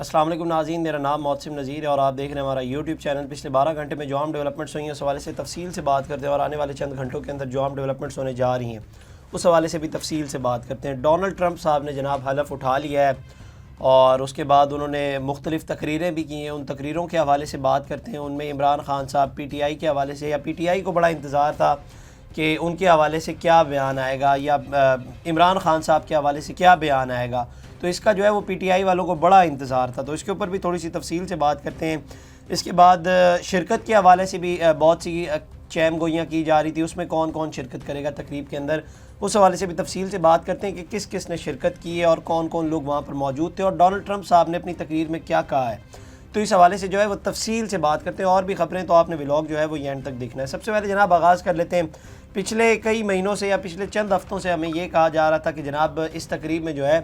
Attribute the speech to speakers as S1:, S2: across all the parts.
S1: السلام علیکم ناظرین، میرا نام محسن نذیر ہے اور آپ دیکھ رہے ہیں ہمارا یوٹیوب چینل۔ پچھلے 12 گھنٹے میں جو عام ڈیولپمنٹس ہوئی ہیں اس حوالے سے تفصیل سے بات کرتے ہیں، اور آنے والے چند گھنٹوں کے اندر جو عام ڈیولپمنٹس ہونے جا رہی ہیں اس حوالے سے بھی تفصیل سے بات کرتے ہیں۔ ڈونلڈ ٹرمپ صاحب نے جناب حلف اٹھا لیا ہے اور اس کے بعد انہوں نے مختلف تقریریں بھی کی ہیں۔ ان تقریروں کے حوالے سے بات کرتے ہیں۔ ان میں عمران خان صاحب پی ٹی آئی کے حوالے سے، یا پی ٹی آئی کو بڑا انتظار تھا کہ ان کے حوالے سے کیا بیان آئے گا، یا عمران خان صاحب کے حوالے سے کیا بیان آئے گا، تو اس کا جو ہے وہ پی ٹی آئی والوں کو بڑا انتظار تھا، تو اس کے اوپر بھی تھوڑی سی تفصیل سے بات کرتے ہیں۔ اس کے بعد شرکت کے حوالے سے بھی بہت سی چیم گوئیاں کی جا رہی تھی، اس میں کون کون شرکت کرے گا تقریب کے اندر، اس حوالے سے بھی تفصیل سے بات کرتے ہیں کہ کس کس نے شرکت کی ہے اور کون کون لوگ وہاں پر موجود تھے، اور ڈونلڈ ٹرمپ صاحب نے اپنی تقریر میں کیا کہا ہے، تو اس حوالے سے جو ہے وہ تفصیل سے بات کرتے ہیں۔ اور بھی خبریں تو آپ نے ولاگ جو ہے وہ اینڈ تک دیکھنا ہے۔ سب سے پہلے جناب آغاز کر لیتے ہیں، پچھلے کئی مہینوں سے یا پچھلے چند ہفتوں سے ہمیں یہ کہا جا رہا تھا کہ جناب اس تقریب میں جو ہے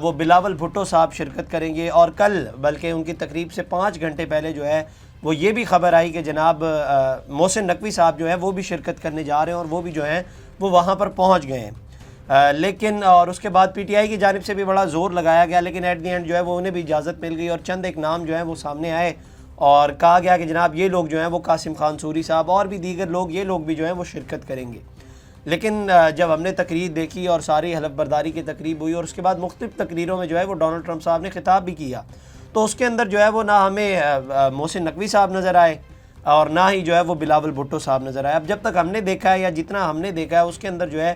S1: وہ بلاول بھٹو صاحب شرکت کریں گے، اور کل بلکہ ان کی تقریب سے 5 گھنٹے پہلے جو ہے وہ یہ بھی خبر آئی کہ جناب محسن نقوی صاحب جو ہے وہ بھی شرکت کرنے جا رہے ہیں، اور وہ بھی جو ہیں وہ وہاں پر پہنچ گئے ہیں۔ لیکن اور اس کے بعد پی ٹی آئی کی جانب سے بھی بڑا زور لگایا گیا، لیکن ایٹ دی اینڈ جو ہے وہ انہیں بھی اجازت مل گئی، اور چند ایک نام جو ہیں وہ سامنے آئے اور کہا گیا کہ جناب یہ لوگ جو ہیں وہ قاسم خان سوری صاحب اور بھی دیگر لوگ، یہ لوگ بھی جو ہیں وہ شرکت کریں گے۔ لیکن جب ہم نے تقریر دیکھی اور ساری حلف برداری کی تقریب ہوئی، اور اس کے بعد مختلف تقریروں میں جو ہے وہ ڈونلڈ ٹرمپ صاحب نے خطاب بھی کیا، تو اس کے اندر جو ہے وہ نہ ہمیں محسن نقوی صاحب نظر آئے اور نہ ہی جو ہے وہ بلاول بھٹو صاحب نظر آئے۔ اب جب تک ہم نے دیکھا ہے یا جتنا ہم نے دیکھا ہے اس کے اندر جو ہے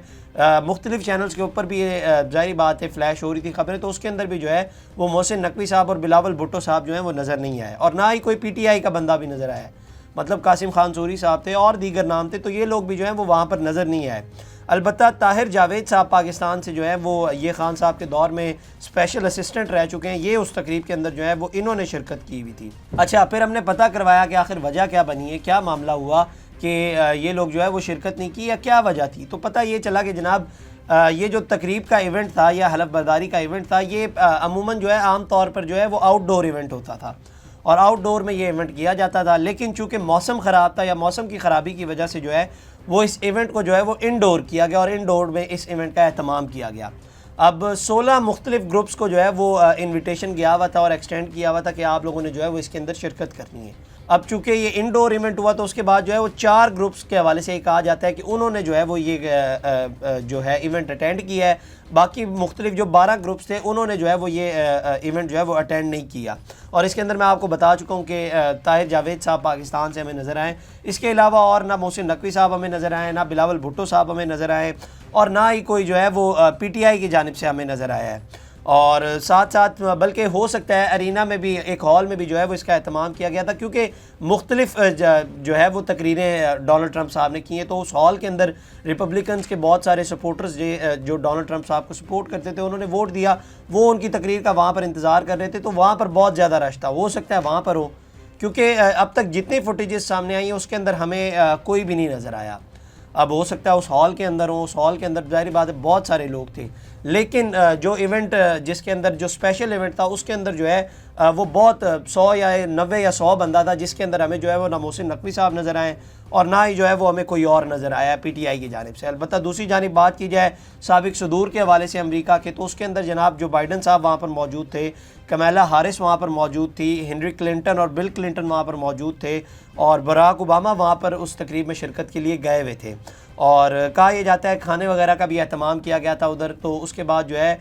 S1: مختلف چینلز کے اوپر بھی ظاہری بات ہے فلیش ہو رہی تھی خبریں، تو اس کے اندر بھی جو ہے وہ محسن نقوی صاحب اور بلاول بھٹو صاحب جو ہیں وہ نظر نہیں آئے، اور نہ ہی کوئی پی ٹی آئی کا بندہ بھی نظر آیا، مطلب قاسم خان سوری صاحب تھے اور دیگر نام تھے، تو یہ لوگ بھی جو ہیں وہ وہاں پر نظر نہیں آئے۔ البتہ طاہر جاوید صاحب پاکستان سے جو ہے وہ یہ خان صاحب کے دور میں اسپیشل اسسٹنٹ رہ چکے ہیں، یہ اس تقریب کے اندر جو ہے وہ انہوں نے شرکت کی ہوئی تھی۔ اچھا، پھر ہم نے پتہ کروایا کہ آخر وجہ کیا بنی ہے، کیا معاملہ ہوا کہ یہ لوگ جو ہے وہ شرکت نہیں کی، یا کیا وجہ تھی۔ تو پتہ یہ چلا کہ جناب یہ جو تقریب کا ایونٹ تھا یا حلف برداری کا ایونٹ تھا، یہ عموماً جو ہے عام طور پر جو ہے وہ آؤٹ ڈور ایونٹ ہوتا تھا، اور آؤٹ ڈور میں یہ ایونٹ کیا جاتا تھا، لیکن چونکہ موسم خراب تھا یا موسم کی خرابی کی وجہ سے جو ہے وہ اس ایونٹ کو جو ہے وہ انڈور کیا گیا، اور انڈور میں اس ایونٹ کا اہتمام کیا گیا۔ اب 16 مختلف گروپس کو جو ہے وہ انویٹیشن گیا ہوا تھا اور ایکسٹینڈ کیا ہوا تھا کہ آپ لوگوں نے جو ہے وہ اس کے اندر شرکت کرنی ہے۔ اب چونکہ یہ انڈور ایونٹ ہوا تو اس کے بعد جو ہے وہ 4 گروپس کے حوالے سے یہ کہا جاتا ہے کہ انہوں نے جو ہے وہ یہ جو ہے ایونٹ اٹینڈ کیا ہے، باقی مختلف جو 12 گروپس تھے انہوں نے جو ہے وہ یہ ایونٹ جو ہے وہ اٹینڈ نہیں کیا۔ اور اس کے اندر میں آپ کو بتا چکا ہوں کہ طاہر جاوید صاحب پاکستان سے ہمیں نظر آئے، اس کے علاوہ اور نہ محسن نقوی صاحب ہمیں نظر آئے، نہ بلاول بھٹو صاحب ہمیں نظر آئے، اور نہ ہی کوئی جو ہے وہ پی ٹی آئی کی جانب سے ہمیں نظر آیا ہے۔ اور ساتھ ساتھ بلکہ ہو سکتا ہے ارینا میں بھی ایک ہال میں بھی جو ہے وہ اس کا اہتمام کیا گیا تھا، کیونکہ مختلف جو ہے وہ تقریریں ڈونلڈ ٹرمپ صاحب نے کی ہیں، تو اس ہال کے اندر ریپبلکنز کے بہت سارے سپورٹرز جو ڈونلڈ ٹرمپ صاحب کو سپورٹ کرتے تھے انہوں نے ووٹ دیا، وہ ان کی تقریر کا وہاں پر انتظار کر رہے تھے، تو وہاں پر بہت زیادہ رش تھا، ہو سکتا ہے وہاں پر ہو، کیونکہ اب تک جتنی فوٹیجز سامنے آئی ہیں اس کے اندر ہمیں کوئی بھی نہیں نظر آیا۔ اب ہو سکتا ہے اس ہال کے اندر ہوں، اس ہال کے اندر ظاہری بات ہے بہت سارے لوگ تھے، لیکن جو ایونٹ جس کے اندر جو اسپیشل ایونٹ تھا اس کے اندر جو ہے وہ بہت 100 یا 90 یا 100 بندہ تھا، جس کے اندر ہمیں جو ہے وہ نہ محسن نقوی صاحب نظر آئے اور نہ ہی جو ہے وہ ہمیں کوئی اور نظر آیا پی ٹی آئی کی جانب سے۔ البتہ دوسری جانب بات کی جائے سابق صدور کے حوالے سے امریکہ کے، تو اس کے اندر جناب جو بائیڈن صاحب وہاں پر موجود تھے، کمیلا ہارس وہاں پر موجود تھی، ہنری کلنٹن اور بل کلنٹن وہاں پر موجود تھے، اور براک اوباما وہاں پر اس تقریب میں شرکت کے لیے گئے ہوئے تھے، اور کہا یہ جاتا ہے کھانے وغیرہ کا بھی اہتمام کیا گیا تھا ادھر۔ تو اس کے بعد جو ہے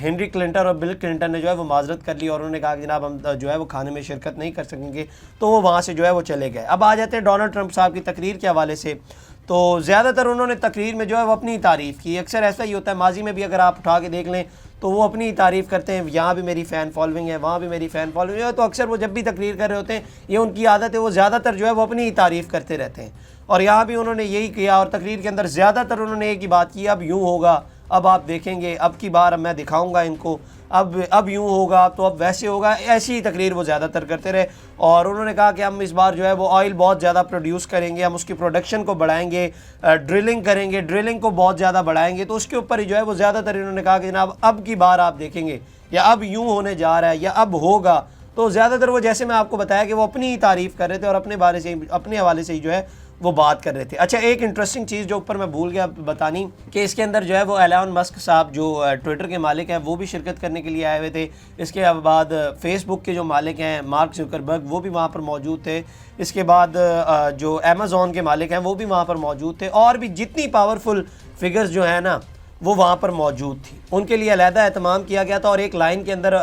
S1: ہنری کلنٹن اور بل کلنٹن نے جو ہے وہ معذرت کر لی، اور انہوں نے کہا کہ جناب ہم جو ہے وہ کھانے میں شرکت نہیں کر سکیں گے، تو وہ وہاں سے جو ہے وہ چلے گئے۔ اب آ جاتے ہیں ڈونلڈ ٹرمپ صاحب کی تقریر کے حوالے سے، تو زیادہ تر انہوں نے تقریر میں جو ہے وہ اپنی تعریف کی۔ اکثر ایسا ہی ہوتا ہے، ماضی میں بھی اگر آپ اٹھا کے دیکھ لیں تو وہ اپنی تعریف کرتے ہیں، یہاں بھی میری فین فالوئنگ ہے، وہاں بھی میری فین فالوئنگ ہے، تو اکثر وہ جب بھی تقریر کر رہے ہوتے ہیں یہ ان کی عادت ہے، وہ زیادہ تر جو ہے وہ اپنی تعریف کرتے رہتے ہیں، اور یہاں بھی انہوں نے یہی کیا، اور تقریر کے اندر زیادہ تر انہوں نے ایک ہی بات کی، اب یوں ہوگا، اب آپ دیکھیں گے، اب کی بار اب میں دکھاؤں گا ان کو، اب یوں ہوگا تو اب ویسے ہوگا، ایسی ہی تقریر وہ زیادہ تر کرتے رہے۔ اور انہوں نے کہا کہ ہم اس بار جو ہے وہ آئل بہت زیادہ پروڈیوس کریں گے، ہم اس کی پروڈکشن کو بڑھائیں گے، ڈرلنگ کریں گے، ڈرلنگ کو بہت زیادہ بڑھائیں گے، تو اس کے اوپر ہی جو ہے وہ زیادہ تر انہوں نے کہا کہ جناب اب کی بار آپ دیکھیں گے، یا اب یوں ہونے جا رہا ہے، یا اب ہوگا۔ تو زیادہ تر وہ جیسے میں آپ کو بتایا کہ وہ اپنی ہی تعریف کر رہے تھے اور اپنے بارے سے اپنے حوالے سے ہی جو ہے وہ بات کر رہے تھے۔ اچھا ایک انٹرسٹنگ چیز جو اوپر میں بھول گیا بتانی کہ اس کے اندر جو ہے وہ ایلان مسک صاحب جو ٹویٹر کے مالک ہیں وہ بھی شرکت کرنے کے لیے آئے ہوئے تھے۔ اس کے بعد فیس بک کے جو مالک ہیں مارک زکربرگ وہ بھی وہاں پر موجود تھے۔ اس کے بعد جو امیزون کے مالک ہیں وہ بھی وہاں پر موجود تھے، اور بھی جتنی پاورفل فگرز جو ہیں نا وہ وہاں پر موجود تھی، ان کے لیے علیحدہ اہتمام کیا گیا تھا۔ اور ایک لائن کے اندر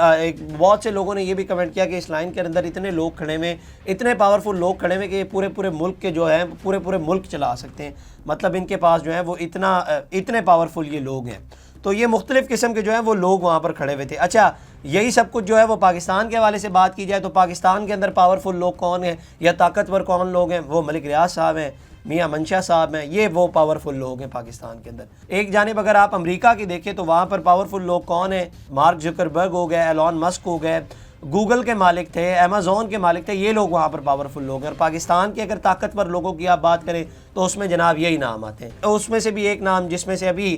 S1: بہت سے لوگوں نے یہ بھی کمنٹ کیا کہ اس لائن کے اندر اتنے لوگ کھڑے ہوئے، اتنے پاورفل لوگ کھڑے ہوئے کہ یہ پورے ملک کے جو ہیں پورے ملک چلا سکتے ہیں، مطلب ان کے پاس جو ہے وہ اتنے پاورفل یہ لوگ ہیں۔ تو یہ مختلف قسم کے جو ہیں وہ لوگ وہاں پر کھڑے ہوئے تھے۔ اچھا یہی سب کچھ جو ہے وہ پاکستان کے حوالے سے بات کی جائے تو پاکستان کے اندر پاورفل لوگ کون ہیں یا طاقتور کون لوگ ہیں؟ وہ ملک ریاض صاحب ہیں، میاں منشا صاحب ہیں، یہ وہ پاورفل لوگ ہیں پاکستان کے اندر۔ ایک جانب اگر آپ امریکہ کی دیکھیں تو وہاں پر پاورفل لوگ کون ہیں؟ مارک زکربرگ ہو گئے، ایلان مسک ہو گئے، گوگل کے مالک تھے، امیزون کے مالک تھے، یہ لوگ وہاں پر پاورفل لوگ ہیں۔ اور پاکستان کے اگر طاقتور لوگوں کی آپ بات کریں تو اس میں جناب یہی نام آتے ہیں۔ اس میں سے بھی ایک نام جس میں سے ابھی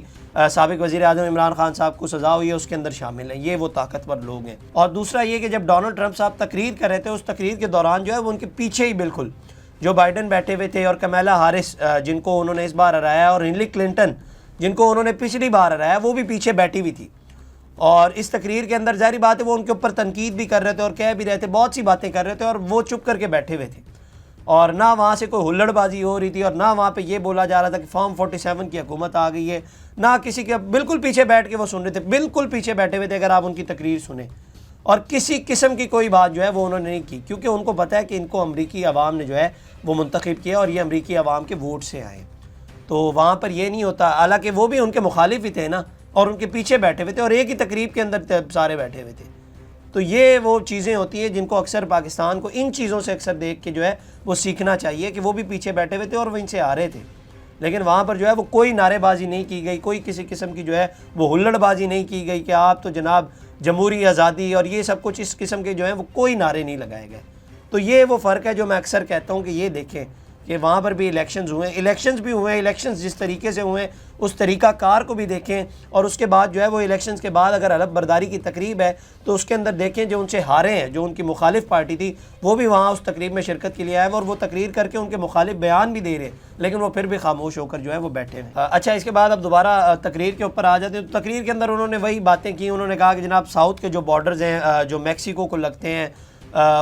S1: سابق وزیر اعظم عمران خان صاحب کو سزا ہوئی ہے اس کے اندر شامل ہیں، یہ وہ طاقتور لوگ ہیں۔ اور دوسرا یہ کہ جب ڈونلڈ ٹرمپ صاحب تقریر کر رہے تھے اس تقریر کے دوران جو ہے وہ ان کے پیچھے ہی بالکل جو بائیڈن بیٹھے ہوئے تھے اور کمیلا ہارس جن کو انہوں نے اس بار ہرایا، اور ہلری کلنٹن جن کو انہوں نے پچھلی بار ہرایا، وہ بھی پیچھے بیٹھی ہوئی تھی۔ اور اس تقریر کے اندر ظاہری بات ہے وہ ان کے اوپر تنقید بھی کر رہے تھے اور کہہ بھی رہے تھے، بہت سی باتیں کر رہے تھے، اور وہ چپ کر کے بیٹھے ہوئے تھے، اور نہ وہاں سے کوئی ہلڑ بازی ہو رہی تھی، اور نہ وہاں پہ یہ بولا جا رہا تھا کہ فارم 47 کی حکومت آ گئی ہے، نہ کسی کے، بالکل پیچھے بیٹھ کے وہ سن رہے تھے، بالکل پیچھے بیٹھے ہوئے تھے اگر آپ ان کی تقریر سنیں۔ اور کسی قسم کی کوئی بات جو ہے وہ انہوں نے نہیں کی، کیونکہ ان کو پتہ ہے کہ ان کو امریکی عوام نے جو ہے وہ منتخب کیا اور یہ امریکی عوام کے ووٹ سے آئے۔ تو وہاں پر یہ نہیں ہوتا، حالانکہ وہ بھی ان کے مخالف ہی تھے نا، اور ان کے پیچھے بیٹھے ہوئے تھے، اور ایک ہی تقریب کے اندر سارے بیٹھے ہوئے تھے۔ تو یہ وہ چیزیں ہوتی ہیں جن کو اکثر پاکستان کو ان چیزوں سے اکثر دیکھ کے جو ہے وہ سیکھنا چاہیے کہ وہ بھی پیچھے بیٹھے ہوئے تھے اور وہ ان سے آ رہے تھے، لیکن وہاں پر جو ہے وہ کوئی نعرے بازی نہیں کی گئی، کوئی کسی قسم کی جو ہے وہ ہلڑ بازی نہیں کی گئی کہ آپ تو جناب جمہوری آزادی اور یہ سب کچھ، اس قسم کے جو ہیں وہ کوئی نعرے نہیں لگائے گئے۔ تو یہ وہ فرق ہے جو میں اکثر کہتا ہوں کہ یہ دیکھیں کہ وہاں پر بھی الیکشنز ہوئے، الیکشنز بھی ہوئے، الیکشنز جس طریقے سے ہوئے اس طریقہ کار کو بھی دیکھیں، اور اس کے بعد جو ہے وہ الیکشنز کے بعد اگر حلف برداری کی تقریب ہے تو اس کے اندر دیکھیں جو ان سے ہارے ہیں، جو ان کی مخالف پارٹی تھی، وہ بھی وہاں اس تقریب میں شرکت کے لیے آئے اور وہ تقریر کر کے ان کے مخالف بیان بھی دے رہے، لیکن وہ پھر بھی خاموش ہو کر جو ہے وہ بیٹھے ہیں۔ اچھا اس کے بعد اب دوبارہ تقریر کے اوپر آ جاتے ہیں۔ تو تقریر کے اندر انہوں نے وہی باتیں کی، انہوں نے کہا کہ جناب ساؤتھ کے جو بارڈرز ہیں جو میکسیکو کو لگتے ہیں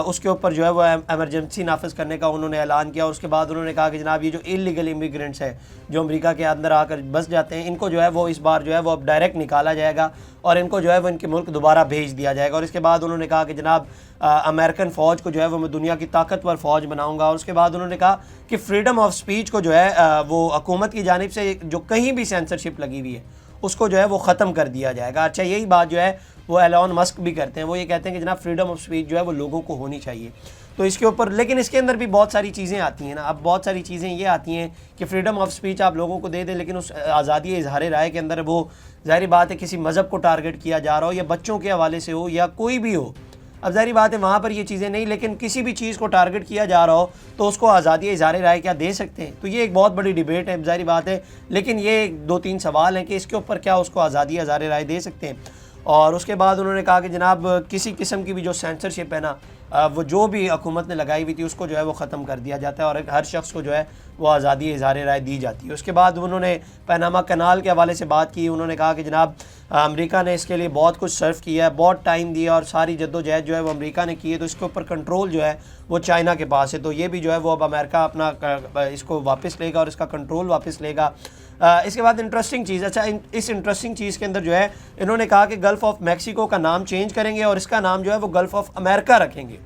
S1: اس کے اوپر جو ہے وہ ایمرجنسی نافذ کرنے کا انہوں نے اعلان کیا۔ اس کے بعد انہوں نے کہا کہ جناب یہ جو انلیگل امیگرینٹس ہیں جو امریکہ کے اندر آ کر بس جاتے ہیں، ان کو جو ہے وہ اس بار جو ہے وہ اب ڈائریکٹ نکالا جائے گا اور ان کو جو ہے وہ ان کے ملک دوبارہ بھیج دیا جائے گا۔ اور اس کے بعد انہوں نے کہا کہ جناب امریکن فوج کو جو ہے وہ میں دنیا کی طاقتور فوج بناؤں گا۔ اور اس کے بعد انہوں نے کہا کہ فریڈم آف سپیچ کو جو ہے وہ حکومت کی جانب سے جو کہیں بھی سینسرشپ لگی ہوئی ہے اس کو جو ہے وہ ختم کر دیا جائے گا۔ اچھا یہی بات جو ہے وہ ایلان مسک بھی کرتے ہیں، وہ یہ کہتے ہیں کہ جناب فریڈم آف سپیچ جو ہے وہ لوگوں کو ہونی چاہیے۔ تو اس کے اوپر لیکن اس کے اندر بھی بہت ساری چیزیں آتی ہیں نا، اب بہت ساری چیزیں یہ آتی ہیں کہ فریڈم آف سپیچ آپ لوگوں کو دے دیں، لیکن اس آزادی اظہار رائے کے اندر وہ ظاہری بات ہے کسی مذہب کو ٹارگٹ کیا جا رہا ہو یا بچوں کے حوالے سے ہو یا کوئی بھی ہو، اب ظاہری بات ہے وہاں پر یہ چیزیں نہیں، لیکن کسی بھی چیز کو ٹارگٹ کیا جا رہا ہو تو اس کو آزادی اظہار رائے کیا دے سکتے ہیں؟ تو یہ ایک بہت بڑی ڈیبیٹ ہے ظاہری بات ہے، لیکن یہ 2-3 سوال ہیں کہ اس کے اوپر کیا اس کو آزادی اظہار رائے دے سکتے ہیں۔ اور اس کے بعد انہوں نے کہا کہ جناب کسی قسم کی بھی جو سینسرشپ ہے نا وہ جو بھی حکومت نے لگائی ہوئی تھی اس کو جو ہے وہ ختم کر دیا جاتا ہے اور ہر شخص کو جو ہے وہ آزادی اظہار رائے دی جاتی ہے۔ اس کے بعد انہوں نے پیناما کنال کے حوالے سے بات کی، انہوں نے کہا کہ جناب امریکہ نے اس کے لیے بہت کچھ صرف کیا ہے، بہت ٹائم دیا اور ساری جد و جہد جو ہے وہ امریکہ نے کی ہے، تو اس کے اوپر کنٹرول جو ہے وہ چائنا کے پاس ہے، تو یہ بھی جو ہے وہ اب امریکہ اپنا اس کو واپس لے گا اور اس کا کنٹرول واپس لے گا۔ اس کے بعد انٹرسٹنگ چیز، اچھا اس انٹرسٹنگ چیز کے اندر جو ہے انہوں نے کہا کہ گلف آف میکسیکو کا نام چینج کریں گے اور اس کا نام جو ہے وہ گلف آف امریکہ رکھیں گے۔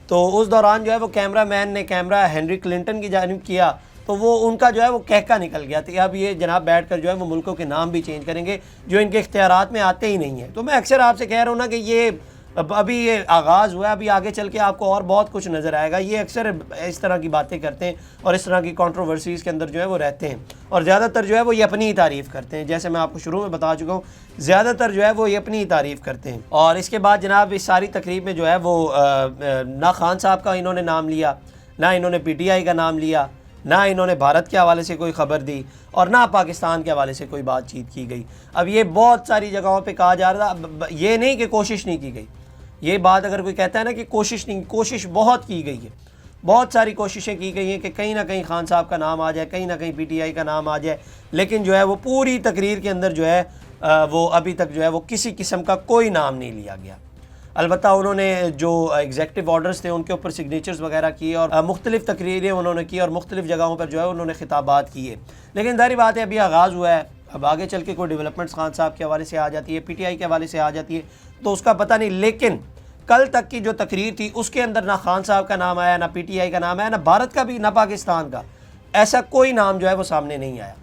S1: تو اس دوران جو ہے وہ کیمرہ مین نے کیمرہ ہنری کلنٹن کی جانب کیا تو وہ ان کا جو ہے وہ کہکا نکل گیا تھا کہ اب یہ جناب بیٹھ کر جو ہے وہ ملکوں کے نام بھی چینج کریں گے جو ان کے اختیارات میں آتے ہی نہیں ہیں۔ تو میں اکثر آپ سے کہہ رہا ہوں نا کہ یہ ابھی یہ آغاز ہوا ہے، ابھی آگے چل کے آپ کو اور بہت کچھ نظر آئے گا۔ یہ اکثر اس طرح کی باتیں کرتے ہیں اور اس طرح کی کنٹروورسیز کے اندر جو ہے وہ رہتے ہیں اور زیادہ تر جو ہے وہ یہ اپنی ہی تعریف کرتے ہیں، جیسے میں آپ کو شروع میں بتا چکا ہوں زیادہ تر جو ہے وہ یہ اپنی ہی تعریف کرتے ہیں۔ اور اس کے بعد جناب اس ساری تقریب میں جو ہے وہ نہ خان صاحب کا انہوں نے نام لیا، نہ انہوں نے پی ٹی آئی کا نام لیا، نہ انہوں نے بھارت کے حوالے سے کوئی خبر دی اور نہ پاکستان کے حوالے سے کوئی بات چیت کی گئی۔ اب یہ بہت ساری جگہوں پہ کہا جا رہا تھا، یہ نہیں کہ کوشش نہیں کی گئی، یہ بات اگر کوئی کہتا ہے نا کہ کوشش نہیں، کوشش بہت کی گئی ہے، بہت ساری کوششیں کی گئی ہیں کہ کہیں نہ کہیں خان صاحب کا نام آ جائے, کہیں نہ کہیں پی ٹی آئی کا نام آ جائے, لیکن جو ہے وہ پوری تقریر کے اندر جو ہے وہ ابھی تک جو ہے وہ کسی قسم کا کوئی نام نہیں لیا گیا. البتہ انہوں نے جو ایگزیکٹو آرڈرز تھے ان کے اوپر سگنیچرز وغیرہ کیے اور مختلف تقریریں انہوں نے کی اور مختلف جگہوں پر جو ہے انہوں نے خطابات کیے. لیکن ظاہری بات ہے ابھی آغاز ہوا ہے, اب آگے چل کے کوئی ڈیولپمنٹس خان صاحب کے حوالے سے آ جاتی ہے, پی ٹی آئی کے حوالے سے آ جاتی ہے تو اس کا پتہ نہیں. لیکن کل تک کی جو تقریر تھی اس کے اندر نہ خان صاحب کا نام آیا, نہ پی ٹی آئی کا نام آیا, نہ بھارت کا بھی, نہ پاکستان کا, ایسا کوئی نام جو ہے وہ سامنے نہیں آیا.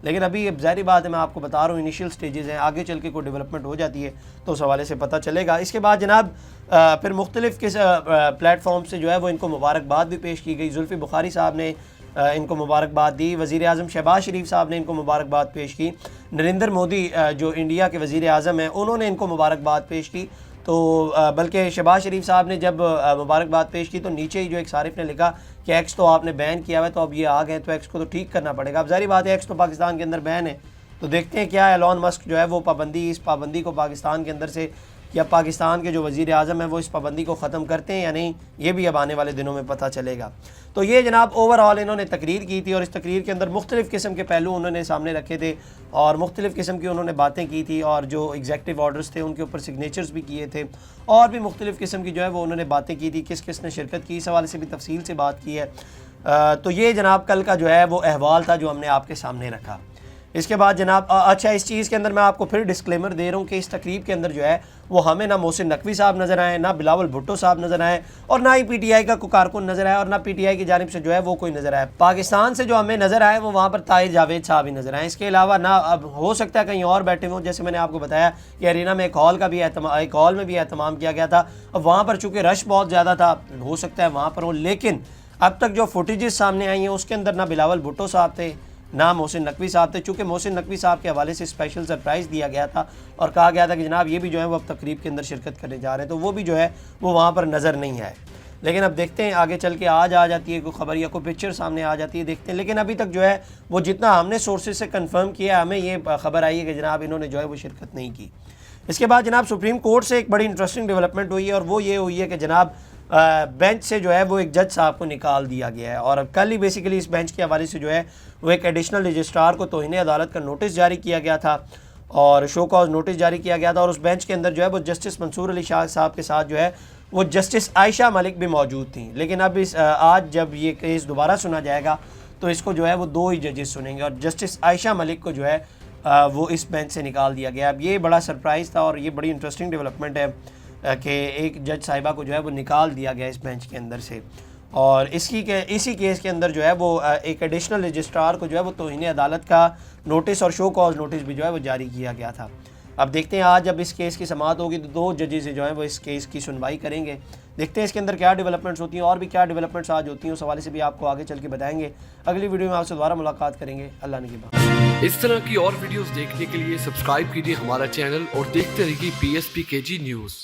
S1: لیکن ابھی ظاہری بات ہے میں آپ کو بتا رہا ہوں انیشیل سٹیجز ہیں, آگے چل کے کوئی ڈیولپمنٹ ہو جاتی ہے تو اس حوالے سے پتہ چلے گا. اس کے بعد جناب پھر مختلف پلیٹ فارم سے جو ہے وہ ان کو مبارکباد بھی پیش کی گئی. زلفی بخاری صاحب نے ان کو مبارکباد دی, وزیر اعظم شہباز شریف صاحب نے ان کو مبارکباد پیش کی, نریندر مودی جو انڈیا کے وزیر اعظم ہیں انہوں نے ان کو مبارکباد پیش کی. تو بلکہ شہباز شریف صاحب نے جب مبارکباد پیش کی تو نیچے ہی جو ایک صارف نے لکھا کہ ایکس تو آپ نے بین کیا ہوا ہے تو اب یہ آ گئے تو ایکس کو تو ٹھیک کرنا پڑے گا. اب ظاہری بات ہے ایکس تو پاکستان کے اندر بین ہے تو دیکھتے ہیں کیا ایلون مسک جو ہے وہ اس پابندی کو پاکستان کے اندر سے, یا پاکستان کے جو وزیر اعظم ہیں وہ اس پابندی کو ختم کرتے ہیں یا نہیں, یہ بھی اب آنے والے دنوں میں پتہ چلے گا. تو یہ جناب اوور آل انہوں نے تقریر کی تھی اور اس تقریر کے اندر مختلف قسم کے پہلو انہوں نے سامنے رکھے تھے اور مختلف قسم کی انہوں نے باتیں کی تھی, اور جو ایگزیکٹو آرڈرز تھے ان کے اوپر سگنیچرز بھی کیے تھے, اور بھی مختلف قسم کی جو ہے وہ انہوں نے باتیں کی تھی. کس کس نے شرکت کی اس حوالے سے بھی تفصیل سے بات کی ہے. تو یہ جناب کل کا جو ہے وہ احوال تھا جو ہم نے آپ کے سامنے رکھا. اس کے بعد جناب اچھا اس چیز کے اندر میں آپ کو پھر ڈسکلیمر دے رہا ہوں کہ اس تقریب کے اندر جو ہے وہ ہمیں نہ محسن نقوی صاحب نظر آئے, نہ بلاول بھٹو صاحب نظر آئے, اور نہ ہی پی ٹی آئی کا کوئی کارکن نظر آئے, اور نہ پی ٹی آئی کی جانب سے جو ہے وہ کوئی نظر آئے. پاکستان سے جو ہمیں نظر آئے وہ وہاں پر طاہر جاوید صاحب ہی نظر آئے. اس کے علاوہ نہ اب ہو سکتا ہے کہیں اور بیٹھے ہوں, جیسے میں نے آپ کو بتایا کہ ارینا میں ایک ہال میں بھی اہتمام کیا گیا تھا. اب وہاں پر چونکہ رش بہت زیادہ تھا ہو سکتا ہے وہاں پر ہو, لیکن اب تک جو فوٹیجز سامنے آئی ہیں اس کے اندر نہ بلاول بھٹو صاحب تھے نہ محسن نقوی صاحب تھے. چونکہ محسن نقوی صاحب کے حوالے سے اسپیشل سرپرائز دیا گیا تھا اور کہا گیا تھا کہ جناب یہ بھی جو ہے وہ اب تقریب کے اندر شرکت کرنے جا رہے ہیں, تو وہ بھی جو ہے وہ وہاں پر نظر نہیں آئے. لیکن اب دیکھتے ہیں آگے چل کے آ جاتی ہے کوئی خبر یا کوئی پکچر سامنے آ جاتی ہے, دیکھتے ہیں. لیکن ابھی تک جو ہے وہ جتنا ہم نے سورسز سے کنفرم کیا ہمیں یہ خبر آئی ہے کہ جناب انہوں نے جو ہے وہ شرکت نہیں کی. اس کے بعد جناب سپریم کورٹ سے ایک بڑی انٹرسٹنگ ڈیولپمنٹ ہوئی ہے, اور وہ یہ ہوئی ہے کہ جناب بینچ سے جو ہے وہ ایک جج صاحب کو نکال دیا گیا ہے. اور کل ہی بیسیکلی اس بینچ کے حوالے سے جو ہے وہ ایک ایڈیشنل رجسٹرار کو توہین عدالت کا نوٹس جاری کیا گیا تھا اور شو کاز نوٹس جاری کیا گیا تھا. اور اس بینچ کے اندر جو ہے وہ جسٹس منصور علی شاہ صاحب کے ساتھ جو ہے وہ جسٹس عائشہ ملک بھی موجود تھیں. لیکن اب آج جب یہ کیس دوبارہ سنا جائے گا تو اس کو جو ہے وہ 2 ہی ججز سنیں گے, اور جسٹس عائشہ ملک کو جو ہے وہ اس بینچ سے نکال دیا گیا. اب یہ بڑا سرپرائز تھا اور یہ بڑی انٹرسٹنگ ڈیولپمنٹ ہے کہ ایک جج صاحبہ کو جو ہے وہ نکال دیا گیا اس بینچ کے اندر سے. اور اسی کیس کے اندر جو ہے وہ ایک ایڈیشنل رجسٹرار کو جو ہے وہ توہین عدالت کا نوٹس اور شو کاز نوٹس بھی جو ہے وہ جاری کیا گیا تھا. اب دیکھتے ہیں آج جب اس کیس کی سماعت ہوگی تو 2 ججز جو ہیں وہ اس کیس کی سنوائی کریں گے. دیکھتے ہیں اس کے اندر کیا ڈیولپمنٹس ہوتی ہیں اور بھی کیا ڈیولپمنٹس آج ہوتی ہیں, اس حوالے سے بھی آپ کو آگے چل کے بتائیں گے. اگلی ویڈیو میں آپ سے دوبارہ ملاقات کریں گے. اللہ نگہبان.
S2: اس طرح کی اور ویڈیوز دیکھنے کے لیے سبسکرائب کیجیے ہمارا چینل اور دیکھتے رہیے PSPKG نیوز.